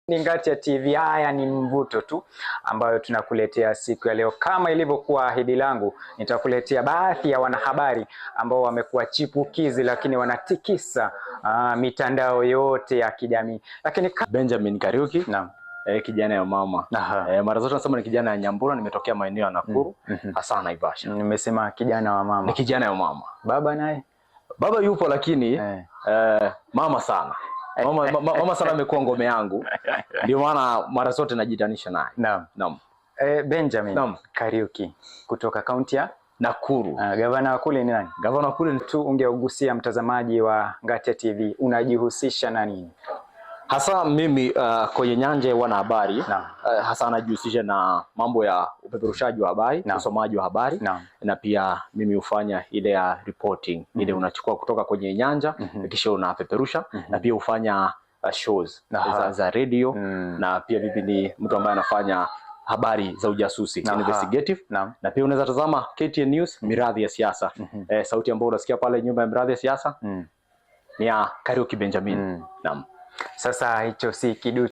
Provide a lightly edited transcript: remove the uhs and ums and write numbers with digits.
Ni Ngatia TV. Haya ni mvuto tu ambayo tunakuletea siku ya leo. Kama ilivyokuwa ahidi langu, nitakuletea baadhi ya wanahabari ambao wamekuwa chipukizi lakini wanatikisa mitandao yote ya kijamii. Lakini Benjamin Kariuki, naam, kijana ya mama. Mara zote nasema ni kijana ya Nyambura, nimetokea maeneo ya Nakuru, hasa Naivasha. Nimesema kijana wa mama. Ni kijana ya mama. Baba naye? Baba yupo lakini mama sana. Mama sana amekuwa ngome yangu. Ndio maana mara zote najitanisha naye. Naam. Benjamin Kariuki kutoka kaunti ya Nakuru. Gavana wa kule ni nani? Gavana wa kule tu ungeugusia mtazamaji wa Ngatia TV, unajihusisha na nini? Hasa mimi kwenye nyanja ya wanahabari, hasa najihusisha na mambo ya upeperushaji wa habari, usomaji wa habari, na pia mimi hufanya ile ya reporting, ile unachukua kutoka kwenye nyanja kisha unapeperusha, na pia hufanya shows za radio, na pia mimi ni mtu ambaye anafanya habari za ujasusi, investigative, na pia unaweza tazama KTN News, Miradhi ya Siasa. Sauti ambayo unasikia pale nyumba ya Miradhi ya Siasa ni ya Kariuki Benjamin. Sasa hicho si kidu